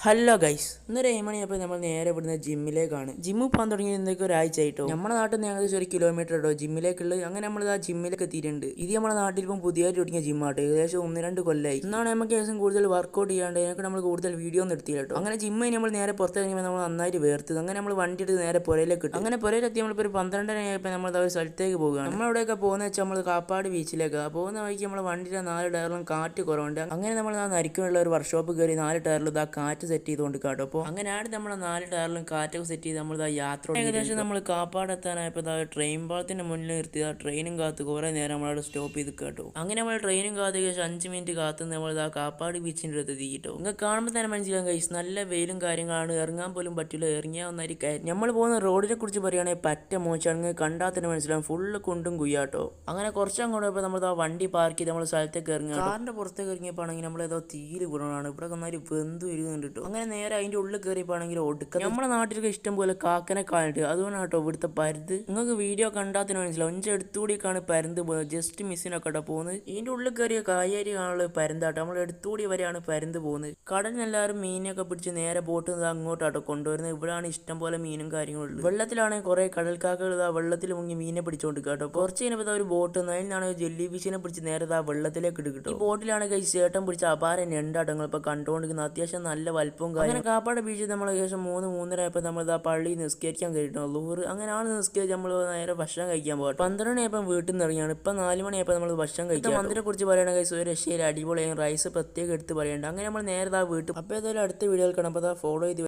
Hello guys, ഇന്നൊരു 7 മണിയപ്പോൾ നമ്മൾ നേരെ ഇവിടുന്ന് ജിമ്മിലേക്കാണ്. ജിമ്മ് പോകാൻ തുടങ്ങി എന്തൊക്കെ ഒരാഴ്ച ആയിട്ടോ. നമ്മുടെ നാട്ടിൽ നിന്ന് ഏകദേശം 1 കിലോമീറ്റർ കേട്ടോ ജിമ്മിലേക്കുള്ളത്. അങ്ങനെ നമ്മൾ ആ ജിമ്മിലേക്ക് എത്തിയിട്ടുണ്ട്. ഇത് നമ്മുടെ നാട്ടിൽ ഇപ്പം പുതിയതായിട്ട് തുടങ്ങിയ ജിമ്മാട്ടോ. ഏകദേശം 1-2 കൊല്ലമായി. എന്നാണ് നമുക്ക് ഏകദേശം കൂടുതൽ വർക്കൗട്ട് ചെയ്യാണ്ട് അതിനൊക്കെ നമ്മൾ കൂടുതൽ വീഡിയോ ഒന്നും എടുത്തില്ല കേട്ടോ. അങ്ങനെ ജിമ്മ് നമ്മൾ നേരെ പുറത്തിറങ്ങിയപ്പോൾ നമ്മൾ നന്നായിട്ട് വേർത്തത്. അങ്ങനെ നമ്മൾ വണ്ടി എടുത്ത് നേരെ പുരയിലേക്ക് ഇട്ടു. അങ്ങനെ പുരയിലെത്തി നമ്മളിപ്പോൾ ഒരു 12:30 ആയപ്പോൾ നമ്മൾ ഒരു സ്ഥലത്തേക്ക് പോകുകയാണ്. നമ്മളവിടെയൊക്കെ പോകുന്ന വെച്ചാൽ നമ്മൾ കാപ്പാട് ബീച്ചിലേക്ക് പോകുന്ന വഴിക്ക് നമ്മൾ വണ്ടിയുടെ 4 ടയറിലും കാറ്റ് കുറവുണ്ട്. അങ്ങനെ നമ്മൾ ആ നരിക്കുള്ള ഒരു വർക്ക്ഷോപ്പ് കയറി 4 ടയറിലും ഇതാ കാറ്റ് സെറ്റ് ചെയ്തുകൊണ്ട് കാട്ടോ. അപ്പോൾ അങ്ങനെയാണ് നമ്മൾ 4 ടയറിലും കാറ്റൊക്കെ സെറ്റ് ചെയ്ത് നമ്മൾ യാത്ര ഏകദേശം നമ്മൾ കാപ്പാട് എത്താനായപ്പോൾ ട്രെയിൻ പാളത്തിന്റെ മുന്നിൽ നിർത്തി ട്രെയിനും കാത്ത് കുറേ നേരം നമ്മളവിടെ സ്റ്റോപ്പ് ചെയ്ത് കേട്ടോ. അങ്ങനെ നമ്മൾ ട്രെയിനും കാത്ത് ഏകദേശം 5 മിനിറ്റ് കാത്ത് നമ്മൾ കാപ്പാട് ബീച്ചിൻ്റെ അടുത്ത് എത്തിയിട്ടോ. നിങ്ങൾ കാണുമ്പോൾ തന്നെ മനസ്സിലാക്കാൻ കഴിയും നല്ല വെയിലും കാര്യങ്ങളാണ്, ഇറങ്ങാൻ പോലും പറ്റില്ല, ഇറങ്ങിയാൽ ഒന്നായിരിക്കും. നമ്മൾ പോകുന്ന റോഡിനെ കുറിച്ച് പറയുകയാണെങ്കിൽ പറ്റ മോശമാണ്, കണ്ടാൽ തന്നെ മനസ്സിലാവും ഫുള്ള് കുണ്ടും കുയ്യാട്ടോ. അങ്ങനെ കുറച്ച് അങ്ങോട്ട് പോയപ്പോൾ നമ്മൾ വണ്ടി പാർക്ക് ചെയ്ത് നമ്മൾ സ്ഥലത്തേക്ക് ഇറങ്ങി. കാറിന്റെ പുറത്തേക്ക് ഇറങ്ങിയപ്പോൾ ആണെങ്കിൽ നമ്മൾ ഏതോ തീര് ഗുണമാണ്, ഇവിടെ നന്നായി വെന്തു വരുന്നുണ്ട് കേട്ടോ. അങ്ങനെ നേരെ അതിന്റെ ഉള്ളിൽ കയറിയപ്പോണെങ്കിൽ ഒടുക്കം നമ്മുടെ നാട്ടിലൊക്കെ ഇഷ്ടം പോലെ കാക്കനെ കാണിട്ട്, അതുകൊണ്ടാണ് കേട്ടോ ഇവിടുത്തെ പരുത്. നിങ്ങൾക്ക് വീഡിയോ കണ്ടാൽ തന്നെ മനസ്സിലാവും. 5 അടുത്തുകൂടിയൊക്കെയാണ് പരുന്ത് പോകുന്നത്, ജസ്റ്റ് മിസ്സിനൊക്കെ കേട്ടോ പോകുന്നത്. ഇതിന്റെ ഉള്ളിൽ കയറിയ കായേരി കാണുള്ള പരുന്താട്ടോ, നമ്മൾ എടുത്തുകൂടി വരെയാണ് പരുന്ത് പോകുന്നത്. കടലിനെല്ലാവരും മീനൊക്കെ പിടിച്ച് നേരെ ബോട്ട് അങ്ങോട്ടാട്ടോ കൊണ്ടുവരുന്നത്. ഇവിടെയാണ് ഇഷ്ടം പോലെ മീനും കാര്യങ്ങളും. വെള്ളത്തിലാണെങ്കിൽ കുറെ കടൽക്കാക്കകൾ വെള്ളത്തിൽ മുങ്ങി മീനെ പിടിച്ചോണ്ട് കേട്ടോ. കുറച്ച് കഴിഞ്ഞപ്പോൾ ഒരു ബോട്ട് അതിനാണ് ജെല്ലി ഫിഷിനെ പിടിച്ച് നേരെ വെള്ളത്തിലേക്ക് ഇട്ട് കിട്ടും. ഈ ബോട്ടിലാണ് ചേട്ടൻ പിടിച്ച അപാരം രണ്ടാട്ടങ്ങൾ ഇപ്പൊ കണ്ടുകൊണ്ടിരിക്കുന്നത്. അത്യാവശ്യം നല്ല വലുപ്പവും കാര്യം. കാപ്പാട് ബീച്ചിൽ നമ്മൾ ഏകദേശം 3-3:30 ആയപ്പോൾ നമ്മൾ പള്ളി നിസ്കരിക്കാൻ കയറിട്ടോ. ലൂറ് അങ്ങനെയാണ് നിസ്കരിച്ച് നമ്മൾ നേരെ ഭക്ഷണം കഴിക്കാൻ പോകാം. 12 മണിയായപ്പോൾ വീട്ടിൽ നിന്ന് ഇറങ്ങിയാണ്. ഇപ്പം 4 മണിയായപ്പോൾ നമ്മൾ ഭക്ഷണം കഴിക്കാം. മന്ദിരെ കുറിച്ച് പറയുകയാണെങ്കിൽ ഒരു രക്ഷയിൽ അടിപൊളിയായും റൈസ് പ്രത്യേകം എടുത്ത് പറയേണ്ട. അങ്ങനെ നമ്മൾ നേരെ വീട്ടിൽ. അപ്പോൾ ഏതായാലും അടുത്ത വീഡിയോയിൽ കാണാം. അപ്പോൾ ഫോളോ ചെയ്ത്